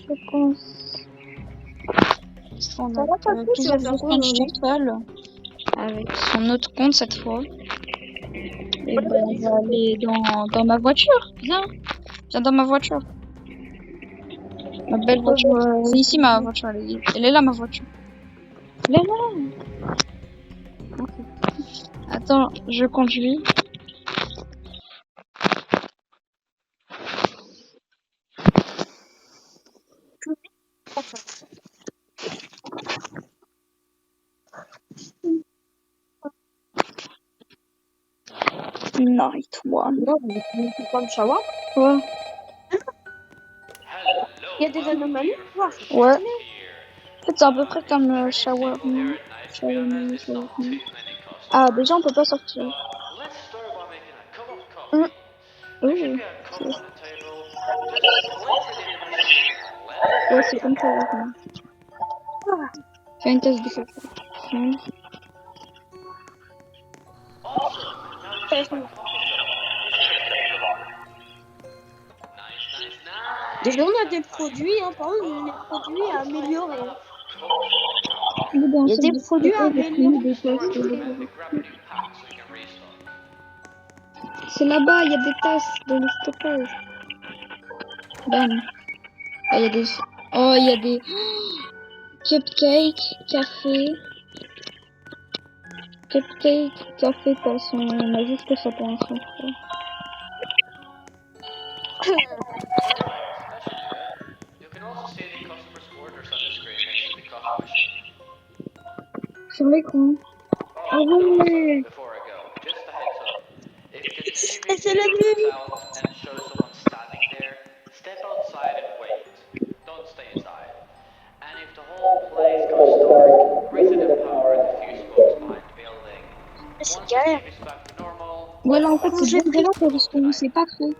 je pense. On Ça a va pas plus, toujours je vais faire quoi compte aujourd'hui Chantal avec son autre compte cette fois. Et ben, on va aller dans ma voiture. Viens dans ma voiture. Ma belle voiture. C'est ici ma voiture. Elle est là ma voiture. Elle est là. Ok. Attends, je conduis. Night one. Non, mais c'est pas le shower. Ouais. Il y a des anomalies. Wow, Ouais. En fait, c'est à peu près comme shawarma. Ah, déjà, on peut pas sortir. Oh. Ouais, c'est comme shawarma. Fais une tasse de café. Déjà, on a des produits, hein, par exemple, les produits à améliorer. Il y a des produits à améliorer. C'est là-bas, il y a des tasses dans le stockage. Bam. Ah, il y a des... Oh, il y a des... Cupcake, café. Cupcake, café, tasse. On a juste ça pour l'instant. Sur l'écran. Ah ouais. Et c'est la nuit. C'est galère. Voilà, en fait, c'est J'ai bien pris. galère parce qu'on sait pas créer.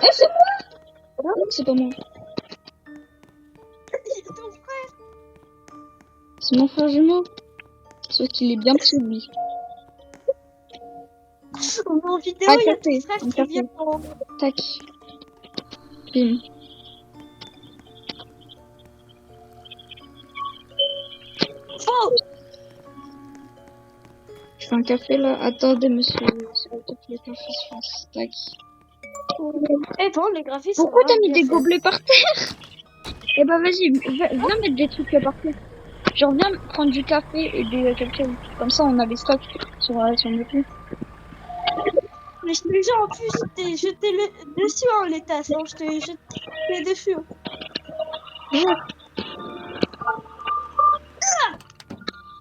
Eh, c'est moi! Non, c'est pas moi. Ton frère. C'est mon frère jumeau. Sauf qu'il est bien petit, lui. En vidéo, Ah, il y a ton café. frère Un qui vient café. en... Tac. Bim. Oh. Je fais un café là. Attendez, monsieur. S'il vous plaît, le café se fasse. Tac. Eh bon, les graphismes Pourquoi sont t'as vraiment mis bien des faits. gobelets par terre? Eh ben, vas-y, viens mettre des trucs par terre. Genre, viens prendre du café et des cupcakes. Comme ça, on a les stocks sur le coup. Mais je te jure, en plus, je t'ai jeté dessus, hein, les tasses. Hein. Je t'ai jeté dessus. Hein.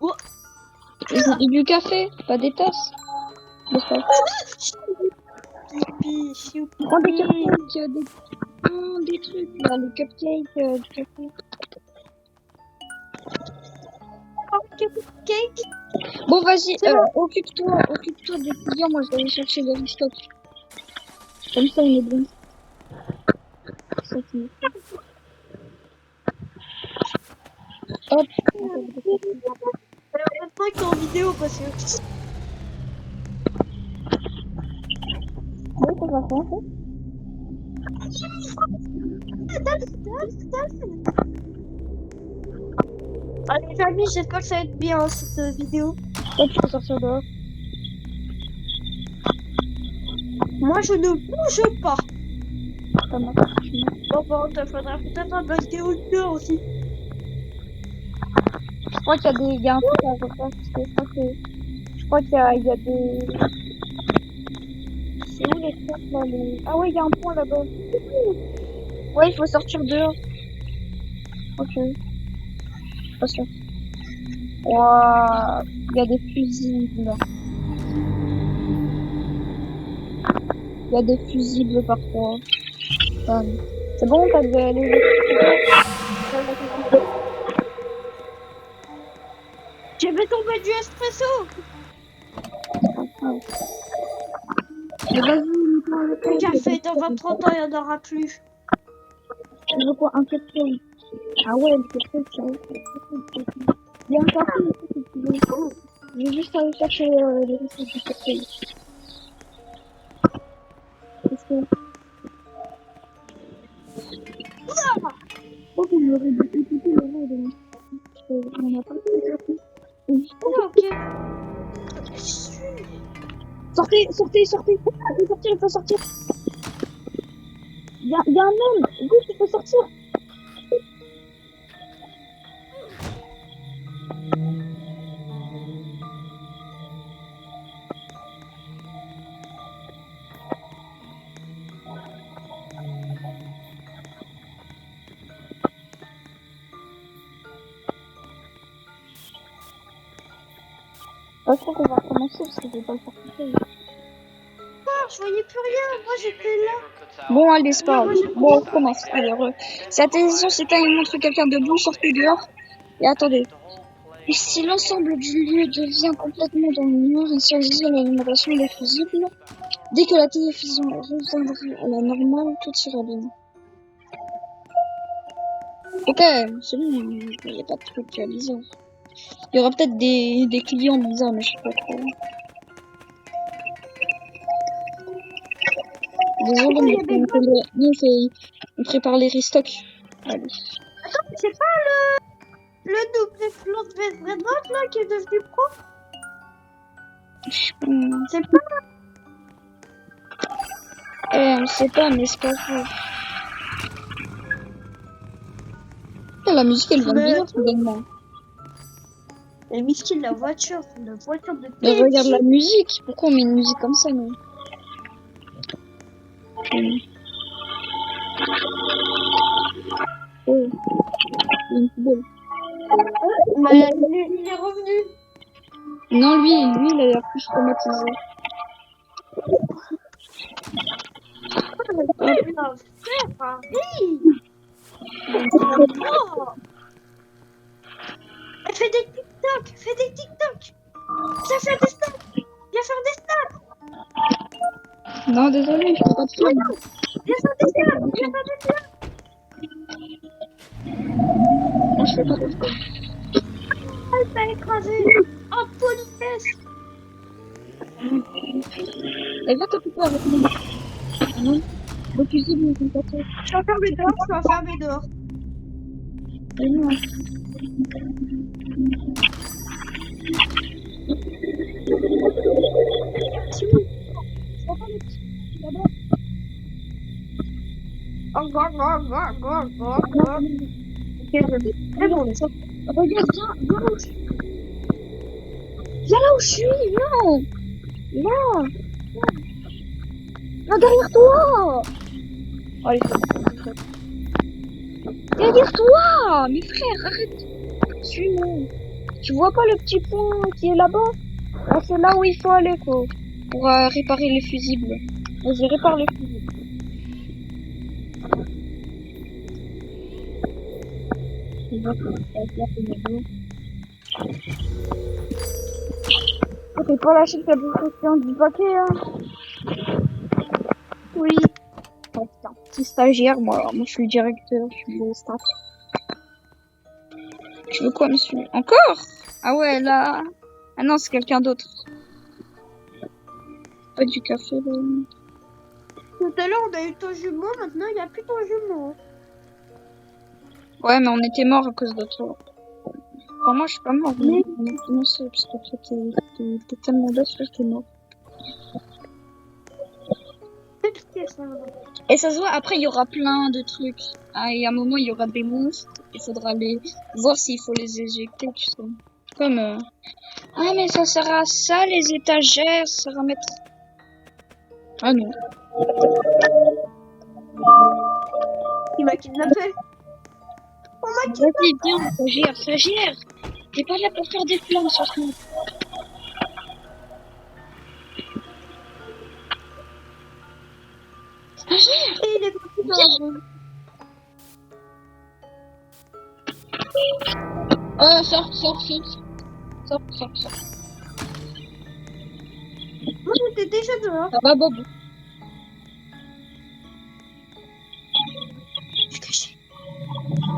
Oh. Et du café, pas des tasses. N'est-ce pas? Choupi, choupi. Prends des cupcakes, des trucs, là, les cupcakes, du café. Cake. Bon, vas-y, C'est bon. occupe-toi des clients, moi je vais aller chercher le restock. Comme ça, on est bon. Ça, c'est... Hop. Heureusement que t'es en vidéo parce que. Oui, ça va faire, en fait. Allez, famille, j'espère que ça va être bien cette vidéo. Hop, je peux sortir dehors. Moi, je ne bouge pas. Ça marche. Bon, bon, il faudra peut-être un bug vidéo dehors aussi. Je crois qu'il y a des... Il y a un truc à refaire, parce que je crois qu'il y a des... C'est où les trucs, là, les... Ah ouais, il y a un point là-bas. Ouais, il faut sortir dehors. Ok. Pas sûr. Waouh, il y a des fusibles. Il y a des fusibles parfois. C'est bon, t'as les... Je vais tomber du espresso. Mais vas-y, Le café, dans 20-30 ans, il n'y en aura plus. je veux quoi, un cupcake. Ah ouais, le cupcake, ça va. Il y a un café ici, si tu veux. Je vais juste aller chercher les recettes du cupcake. Qu'est-ce que... on aurait dû écouter le rôle. On n'a pas fait Ah, ok. Sortez, sortez, sortez. Il faut sortir, il faut sortir. Il y a un homme. Écoute, il faut sortir. Je crois qu'on va recommencer parce que je vais pas le faire tout seul. Ah, je voyais plus rien. Moi, j'étais là. Bon, allez, c'est pas Moi, grave. Bon, on recommence. Allez, si la télévision s'éteint et montre quelqu'un debout, sortez dehors. Et attendez. Et si l'ensemble du lieu devient complètement dans le noir, il s'agit de l'alimentation des fusibles. Dès que la télévision reviendra à la normale, tout ira bien. Ok, c'est bon, il n'y a pas de truc bizarre. Il y aura peut-être des clients bizarres, mais je sais pas trop. Désolé, mais on prépare les restocks. Allez. Attends, mais c'est pas le double flot de Redrock là qui est devenu pro? C'est pas. On sait pas, mais c'est pas grave. La musique, elle vient bizarre, soudainement. Mais miskin, la voiture de Mais regarde la PNJ. musique. Pourquoi on met une musique comme ça, non? Oh, une poubelle. Mais il est revenu. Non, lui, il a l'air plus traumatisé. C'est Paris. Oh. Elle fait des TikTok. Fais des TikTok. Viens faire des stats. Viens faire des stats. Non, désolé, je peux pas te faire. Viens faire des stats. Viens faire des stats. Non, je fais pas de stats. Elle t'a écrasé. En politesse. Elle va t'occuper avec moi. Non. Donc, tu sais, mais c'est pas ça. Je suis enfermée dehors. Je suis enfermée dehors. Mais non. C'est bon, c'est bon. Regarde, viens là où je suis. Viens là où je suis, non. Là. Là, derrière toi. Allez, c'est bon. Derrière toi. Mes frères, arrête. Suis-moi. Tu vois pas le petit point qui est là-bas? Là, c'est là où il faut aller, quoi. Pour réparer les fusibles. Vas-y, répare les fusibles. T'es pas lâché ta question du paquet, hein? Oui. Oh, putain, petit stagiaire, moi je suis le directeur, je suis le staff. Tu veux quoi, monsieur? Encore? Ah ouais, là... Ah non, c'est quelqu'un d'autre. Pas du café, là. Tout à l'heure, on a eu ton jumeau, maintenant, il n'y a plus ton jumeau. Ouais, mais on était mort à cause de toi. Enfin, moi, je suis pas mort, mais on est commencé parce que toi, t'es tellement bête que t'es mort. Et ça se voit, après, il y aura plein de trucs. Ah, et à un moment, il y aura des monstres. Il faudra les voir s'il faut les éjecter, tu sais. Comme... Ah, mais ça sert à ça, les étagères. Ça sert à mettre... Ah non. Il m'a kidnappé. On m'a kidnappé. Vas-y, viens, stagiaire, stagiaire. T'es pas là pour faire des plans sur ce monde. Stagiaire. Et il est parti dans la zone. Sors. Moi, j'étais déjà dehors. Ça va, Bob? Je suis caché.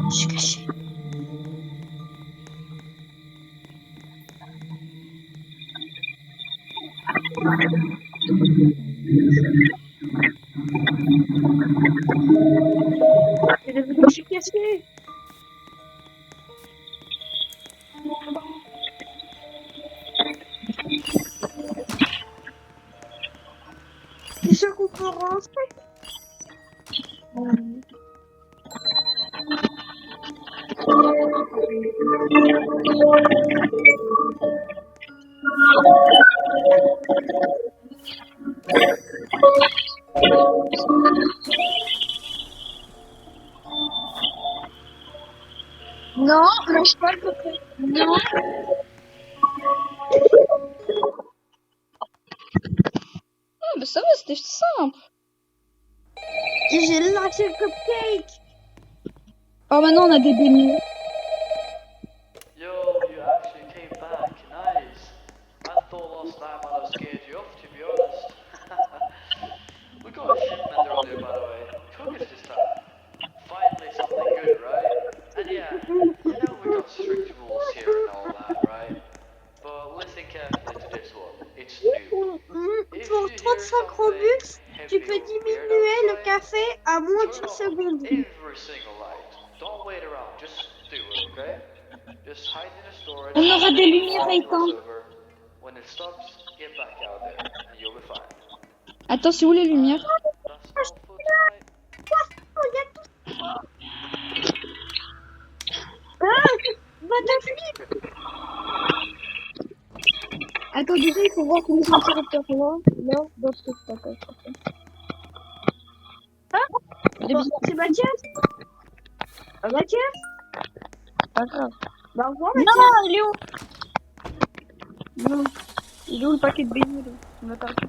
Je suis caché. orange. Non, mange pas le coquille. Non. Ah, bah ça va, c'était simple. Et j'ai lâché le cupcake. Oh, maintenant on a des beignets. Yo, you actually came back. Nice. I thought last time I scared you off, to be honest. We got a shipment earlier, by the way. Took us this time. Finally something good, right? And yeah, you know we got strict rules here and all that, right? But listen carefully to this one. It's new. If Pour you hear 35 something Robux, tu heavy peux or weird diminuer le outside, café à moins de turn 10 off secondes. every single light. Don't wait around, just do it, okay? Just hide in the storage. On aura des lumières until it's éteintes. over. When it stops, get back out there, and you'll be fine. Attends, c'est où les lumières? That's all for tonight. Oh, il y a tout. Ah, Battlefield. Attends, déjà, il faut voir comment les interrupteurs là, dans ce stockage. Bon, c'est Mathias. Ah, Mathias. Pas grave. Bah, au revoir, Non, Mathias. il est où? Non. Il est où le paquet de beignets là? On va partir.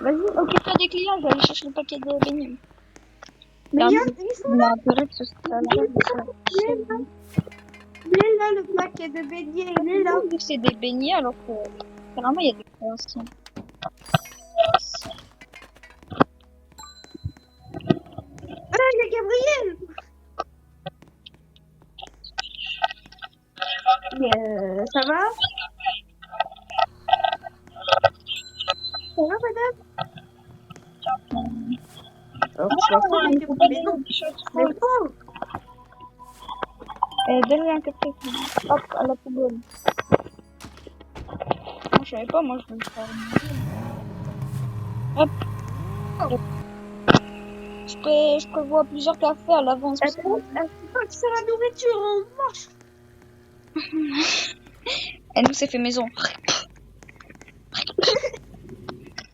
Vas-y, occupe-toi des clients, je vais aller chercher le paquet de beignets. Mais Regarde, ils sont il là. a intérêt que ce soit là. Il est là, le paquet de beignets. Il est là. Vu que c'est des beignets, alors que carrément il y a des créations. Ah, il y a Gabriel. Mais ça va? Ça va, madame? Oh, je m'en fous, mais non. Mais bon. Donne-lui un cupcake. Hop, à la poubelle. Moi, je savais pas, moi je vais le faire. Hop. Je prévois plusieurs cafés à l'avance. parce que- C'est la nourriture en marche. Et nous, c'est fait maison.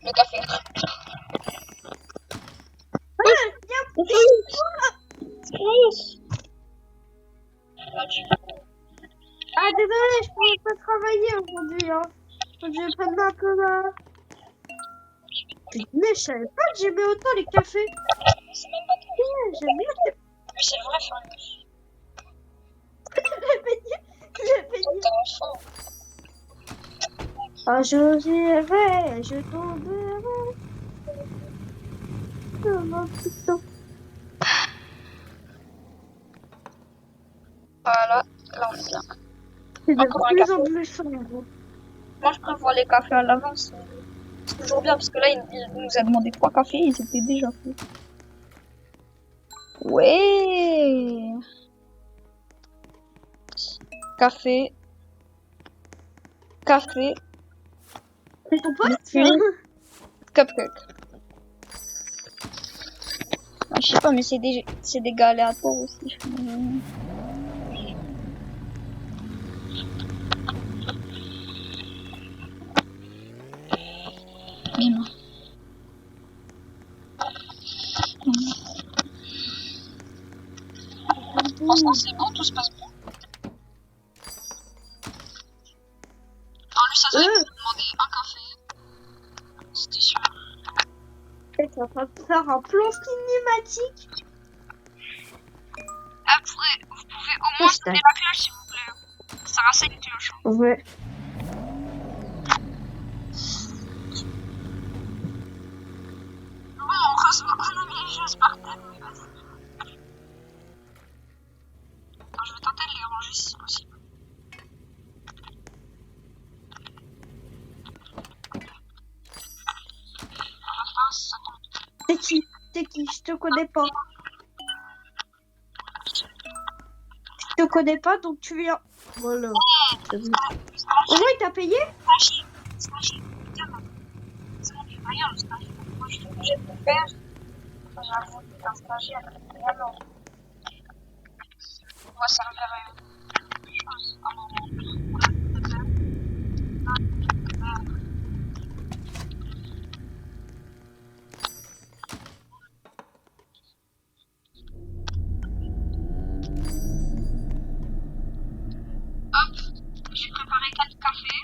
Le café. Ah, désolé, je pouvais pas travailler aujourd'hui. Hein. Je vais prendre un peu là. Mais je savais pas que j'aimais autant les cafés. J'aime bien les C'est vrai, beignets. Les beignets. Ah, j'oserais, je tomberai. Comment plutôt. Voilà, là on est bien. C'est de Encore un plus café. en plus sombre. Moi, je prévois les cafés à l'avance. C'est toujours bien parce que là, il nous a demandé 3 cafés, ils étaient déjà faits. Ouais. Café. Café. C'est ton pote? Oui. Cupcake. Ah, je sais pas, mais c'est des gars aléatoires aussi. Bim. Franchement, c'est bon, tout se passe bien. Alors, lui, ça serait pour demander un café. C'était sûr. Tu es en train de faire un plan cinématique. Après, vous pouvez au moins sonner la cloche, s'il vous plaît. Ça renseigne une cloche. Ouais. Bon, on reçoit un ami les par terre, mais vas-y. Attends, je vais tenter de les ranger si c'est possible. C'est qui? C'est qui? Je te connais pas. Je te connais pas, donc tu viens. Voilà. Au moins, il t'a payé? C'est mon rien, le stage. Moi, faire. J'avoue, un stagiaire, vraiment. Moi, ça me ferait une chose. Hop, j'ai préparé 4 cafés.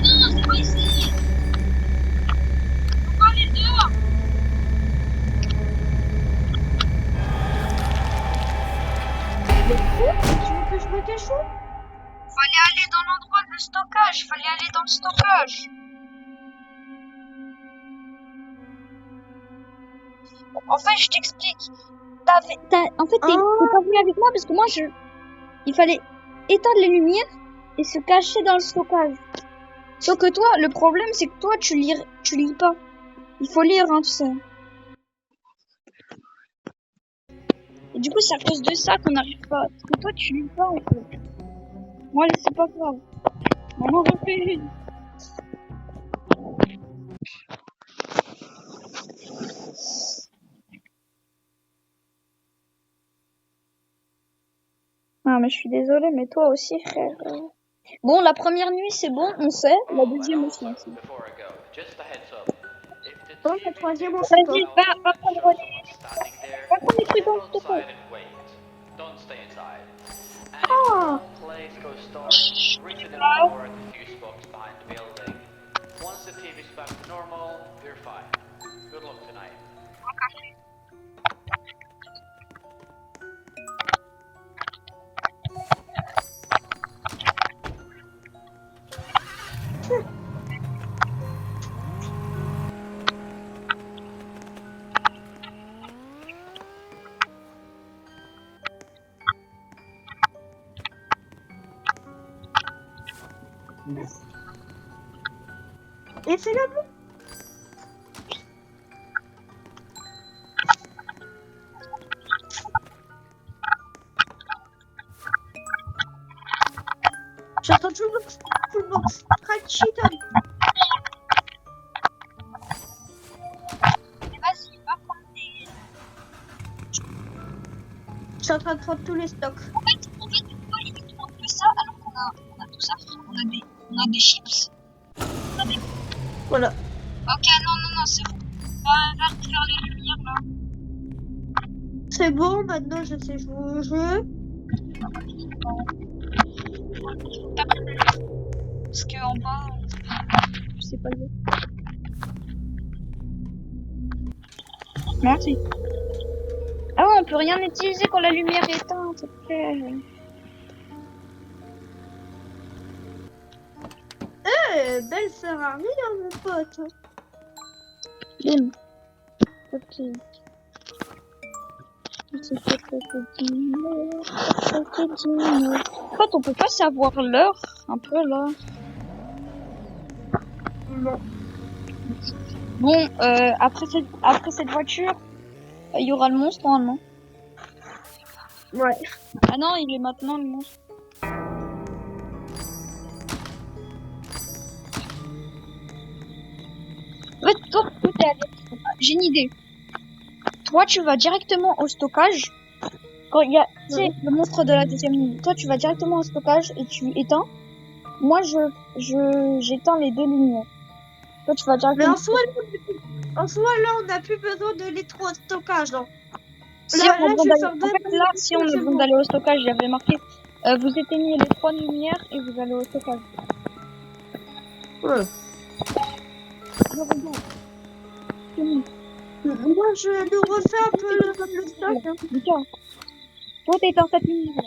Non, c'est pas ici. Faut pas aller dehors. Tu veux que je me cache où? Fallait aller dans l'endroit de stockage. Fallait aller dans le stockage. En fait, je t'explique. En fait, t'es pas venu avec moi parce que moi, il fallait éteindre les lumières et se cacher dans le stockage. Sauf que toi, le problème, c'est que toi, tu lis pas. Il faut lire, hein, tu sais. Et du coup, c'est à cause de ça qu'on n'arrive pas. Parce que toi, tu lis pas, en fait. Moi, c'est pas grave. Maman refait une. Ah, mais je suis désolée, mais toi aussi, frère. Bon, la première nuit, c'est bon, on sait. La deuxième aussi, on sait. Before I go, just a heads up. If the Bon, TV la troisième, on goes sait Vas-y, pas. down va and prendre shows les... someone standing there, Va prendre les trucs head dans le stockage. outside and wait. Don't stay inside. And if the whole place goes dark, reach the power at the fuse box behind the building. Once the TV's back to normal, you're fine. Good luck tonight. Et c'est là, bon. J'attends full box. Fried chicken. Vas-y, va prendre des... Je suis en train de prendre tous les stocks. En fait, pourquoi il te manque que ça alors qu'on a tout ça, frère. On a des chips. On a des... Voilà. Ok, non, c'est bon. Va faire les lumières, là. C'est bon, maintenant je sais jouer au jeu. Parce que en bas, je sais pas le... Merci. Ah ouais, on peut rien utiliser quand la lumière est éteinte, ok. Belle Ferrari, hein, mon pote. Bim. Ok. En fait, on peut pas savoir l'heure, un peu, là. Non. Bon, après cette voiture, il y aura le monstre, normalement. Ouais. Ah non, il est maintenant, le monstre. En fait, toi, j'ai une idée. Toi, tu vas directement au stockage. Quand il y a, tu sais, le monstre de la deuxième nuit. Toi, tu vas directement au stockage et tu éteins. Moi, j'éteins les deux lumières. Toi, tu vas Mais directement. en soi, là, on n'a plus besoin de l'électro-stockage. Hein. Si Là, on a là, besoin je vais d'aller, faire en fait, là, si on a besoin d'aller au stockage, j'avais marqué, vous éteignez les 3 lumières et vous allez au stockage. Ouais. Je regarde. C'est bon. Moi, je nous refais un peu le stock. Hein. Lucas, toi, t'éteins cette lumière.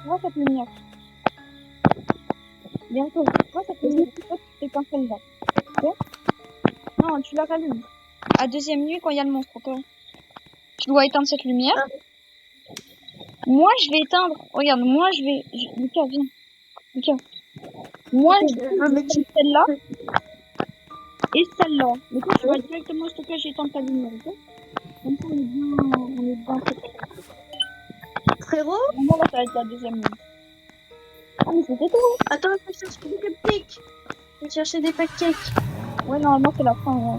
Vois cette lumière. Bientôt. Vois cette lumière. Toi, tu t'éteins celle-là. Ok? Non, tu la rallumes. À deuxième nuit, quand il y a le monstre, ok? Tu dois éteindre cette lumière. Moi, je vais éteindre. Regarde, moi, Lucas, viens. Lucas. Moi, je vais éteindre celle-là. Et celle-là. Mais toi, tu vas directement au stockage et éteindre ta lumière, ok? Comme ça, on est bien. Frérot, Moi, là, ça va être la deuxième nuit. Ah, mais c'était tout. attends, je chercher des cupcakes. Je vais chercher des pancakes. Ouais, normalement, c'est la fin. Ouais.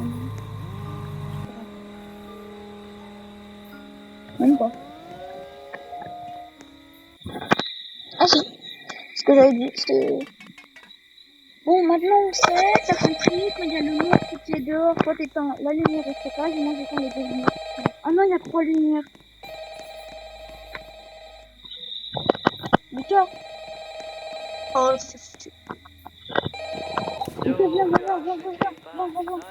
Même pas. Ah si, ce que j'avais dit, c'est... Bon, maintenant on sait, t'as compris, quand il y a le monstre qui est dehors, toi t'éteins la lumière et stockage, et moi j'éteins les deux lumières. Ah non, il y a 3 lumières. Lucas, Oh, c'est foutu. Yo, Lucas, viens, you viens, viens, actually viens, came viens, back. viens, viens. Nice.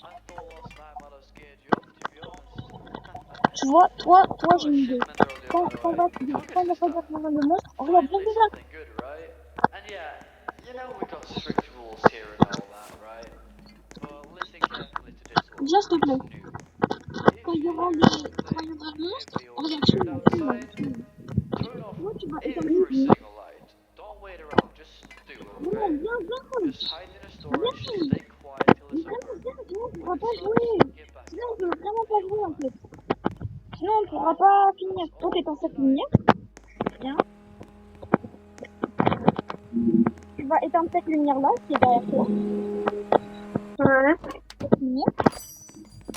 I thought last night might have scared you off, to be honest. Tu vois, toi Got j'ai a une idée. shipment earlier, Quand, by the quand, way. va, How quand good on is va that? regarder le monstre, regarde, viens, Finally viens, something good, right? And yeah, you know we got strict rules here and all that, right? But listen carefully to this one. viens s'il te It's plaît. new. If Quand il y you aura hear le something monstre, heavy or regarde, weird suis-moi, suis-moi, outside, suis-moi. turn off Moi tu vas éteindre les every lumières. single light. Don't wait around, just do it, Non, okay? viens, viens, Just hide in a storage, viens. stay quiet till Mais it's vraiment, over. viens, sinon on When pourra it's pas done, jouer. get back Sinon on out peut vraiment and pas you'll jouer be en fine. fait. Sinon on pourra pas finir. That's Toi all t'éteins for cette tonight. lumière. Viens. Tu vas éteindre cette lumière là qui est derrière toi. Voilà. Cette lumière.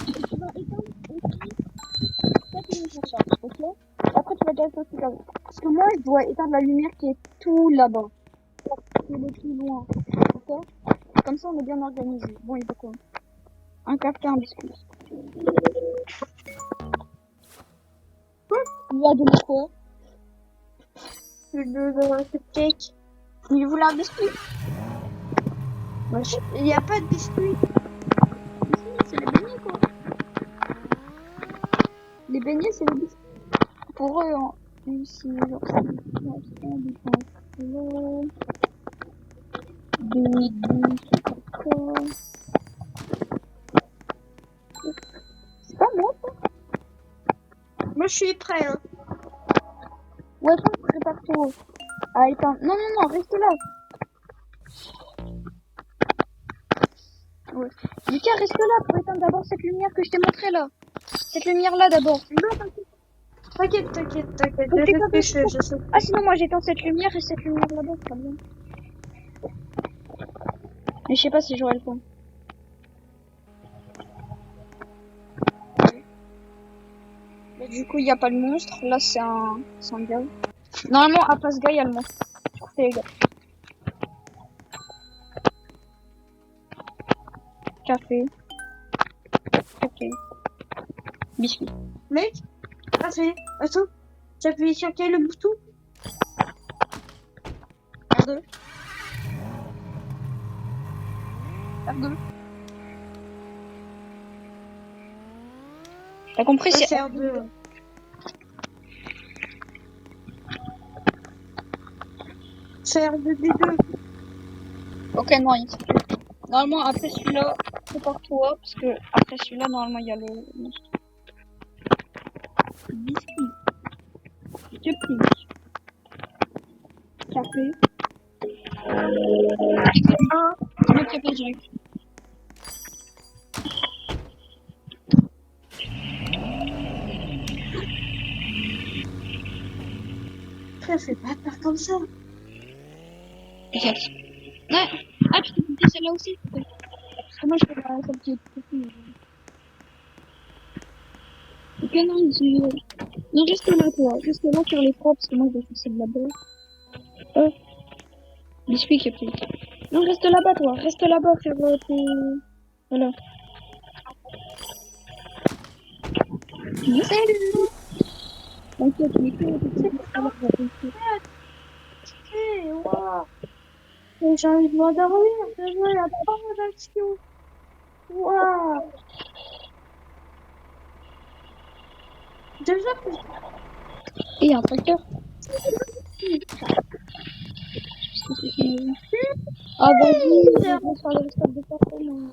Et tu vas éteindre aussi cette lumière là. Ok. Après tu vas dire aussi comme. Parce que moi je dois éteindre la lumière qui est tout là-bas. Qui est le plus loin. Ok. Comme ça on est bien organisé. Bon il faut quoi? Un café, un biscuit. Il a donné quoi? Je veux un cupcake. Il voulait un biscuit. Il n'y a pas de biscuits. C'est les beignets quoi. Les beignets c'est les biscuits. Pour eux, hein. Ici, genre, c'est pas moi ça. Moi, je suis prêt. Hein. Ouais, ça, prépare-toi. Ah, éteins. Non, non, non, reste là. Ouais. Lucas, reste là pour éteindre d'abord cette lumière que je t'ai montrée là. Cette lumière là d'abord. T'inquiète, t'inquiète, t'inquiète. Donc, Je t'es pas sais, je sais. Ah, sinon, moi j'éteins cette lumière et cette lumière là-bas, c'est pas bien. Mais je sais pas si j'aurai le temps. Là, du coup, il n'y a pas le monstre. Là, c'est un gars. Normalement, après ce gars, il y a le monstre. Du coup, c'est les gars. Café. Café. Biscuit. Mec, attends. J'appuie sur quel bouton? R2. R2. T'as compris, c'est C'est R2. C'est R2D2. Ok, non, il suffit. Normalement, après celui-là, prépare-toi, parce que après celui-là, normalement, il y a le monstre. Biscuit. Cupcake. Café. Le café direct. Frère, fais pas peur comme ça. T'inquiète. Ouais. Ah, tu t'es coupé celle-là aussi? Parce que moi, je fais celle qui est coupée. Ok, non, non, reste là, toi. Reste là sur les trois, parce que moi, je vais faire celle là-bas. Biscuit qui est pris. Non, reste là-bas, toi. Reste là-bas, faire tes... Voilà. Salut! T'inquiète, il est fait. Waouh. J'ai envie de m'endormir. Il y a pas d'action. Waouh. Déjà, Et un tracteur. Ah, vas-y, je vais faire le stop de personne.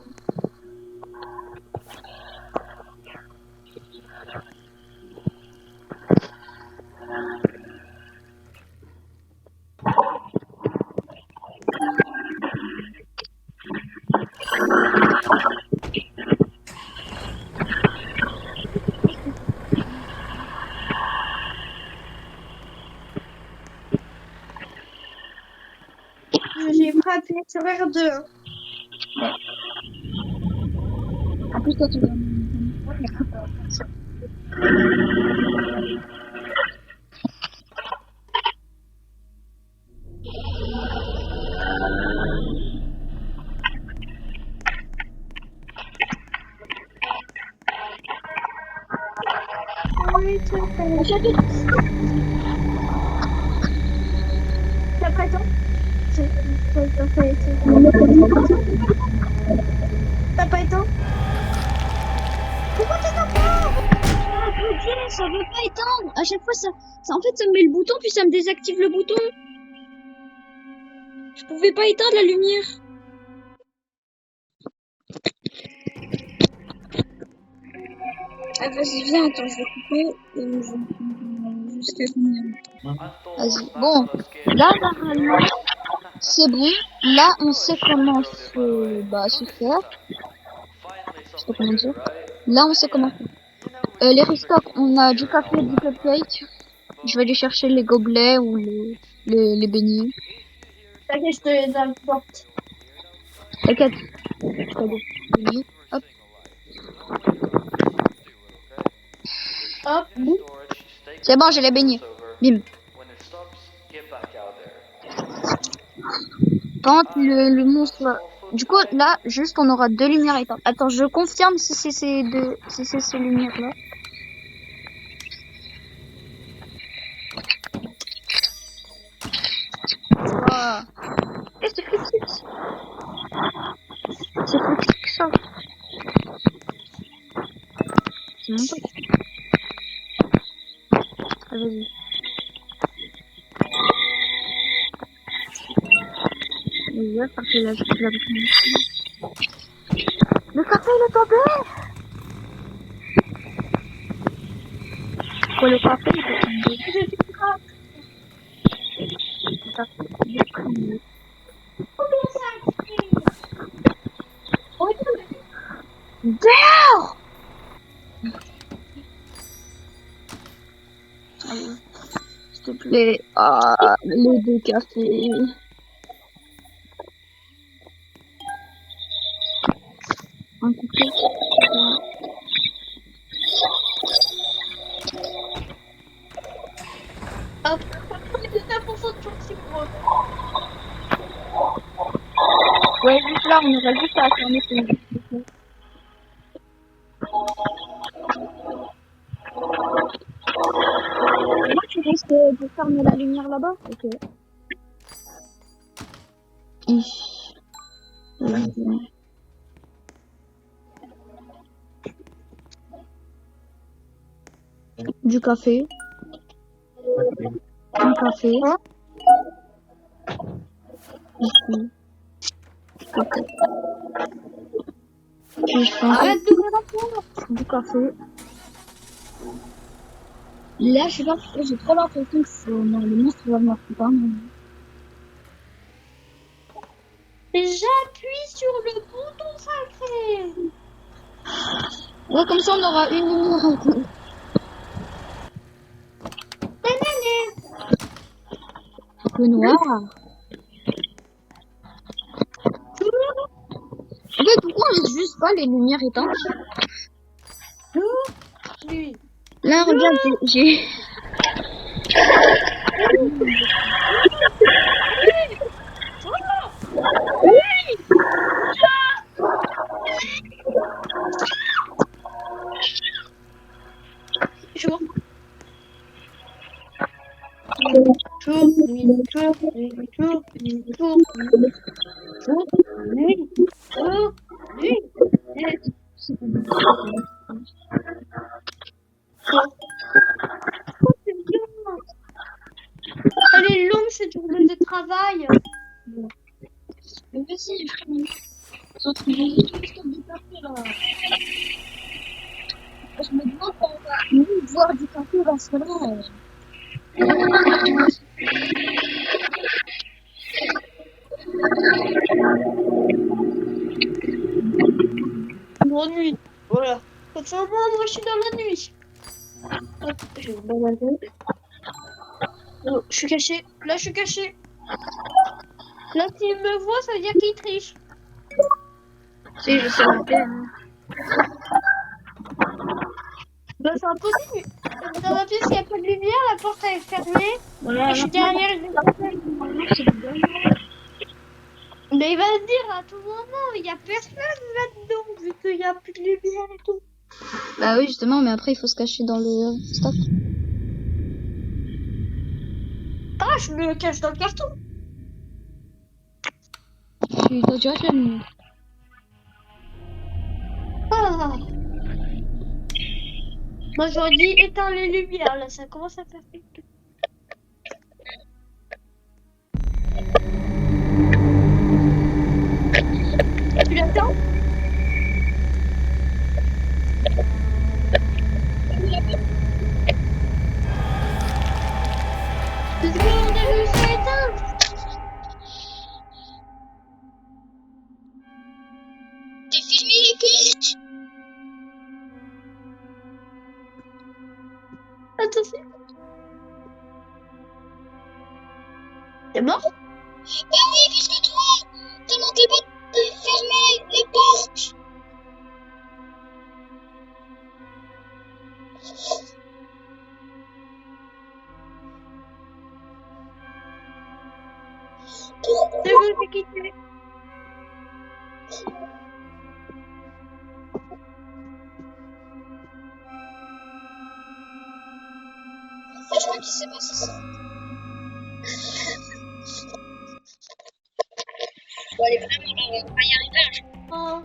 j'ai pas appuyé sur R2. Hein. En plus, toi, tu vas... Oui, tu t'as pas le temps? T'as pas le temps? Pourquoi t'éteins pas? Ah, putain, ça veut pas éteindre. À chaque fois, en fait, ça me met le bouton, puis ça me désactive le bouton. Je pouvais pas éteindre la lumière. Ah, vas-y, viens, attends, je vais couper et je vais jusqu'à finir. Vas-y. Bon, là, normalement, c'est bon. Là, on sait comment se faire. Je sais pas comment dire. Là, on sait comment faire. Les restocks, on a du café et du cupcake. Je vais aller chercher les gobelets ou les beignets. T'inquiète, je te les apporte. T'inquiète. Je t'aide. Beignets. Hop. Hop, boum. C'est bon, j'ai les beignets. Bim. Quand le monstre... Du coup, là, juste, on aura 2 lumières éteintes. Attends, je confirme si c'est ces lumières-là. Wow. Qu'est-ce que c'est que ça? C'est que ça. C'est mon pote. Ah, vas-y. Il va parce que là, je peux la Le café, il est tombé! Quoi, le café, il est tombé? Le café, il est tombé. Dehors! Allez, s'il te plaît. Ah, les 2 cafés. Un café. Hop. Les 1% de chance, c'est gros. Ouais, juste là, on aurait juste à fermer ce micro. Moi, tu risques de fermer la lumière là-bas? Ok. Du café. Un café. Hein? Ici. Café. Puis je pense Arrête de me répondre. du café. Là, je sais pas pourquoi j'ai trop l'impression que le monstre va venir plus tard. Et j'appuie sur le bouton sacré. Ouais, comme ça, on aura une lumière. Un peu noir. En fait, pourquoi on laisse juste pas les lumières éteintes? Oui. Là, regarde, j'ai... Jour. Jour, nuit, jour, nuit, jour, nuit, jour, nuit, jour, nuit, jour, nuit. Oh, c'est bien. Elle est longue cette journée de travail. Mais vas-y, frère. Sauf que j'ai juste le stock de café, là. Je me demande quand on va nous boire du café parce que là... Bonne nuit. Voilà. Comme ça, moi, je suis dans la nuit. Hop, je vais me balader. Oh, je suis caché. Là, je suis caché. Là, s'il me voit, ça veut dire qu'il triche. Si, je sais bien. Bah, c'est impossible. Dans ma pièce, il n'y a pas de lumière, la porte elle est fermée. Voilà, Et je suis derrière le. Mais il va se dire à tout moment, il n'y a personne là-dedans, vu qu'il n'y a plus de lumière et tout. Bah oui, justement, mais après, il faut se cacher dans le stock. Ah, je me cache dans le carton. Tu dois déjà faire mieux. Ah. Moi, j'aurais dit éteins les lumières, là, ça commence à faire flipper. Tu l'attends? Parce qu'on a réussi à éteindre. T'as fermé les portes? Attention. C'est mort? Bah oui, parce que toi, t'as manqué pas de fermer les portes. C'est bon, j'ai quitté. Je crois qu'il s'est passé ça. Bon, allez, vraiment, là, on va pas y arriver. Oh.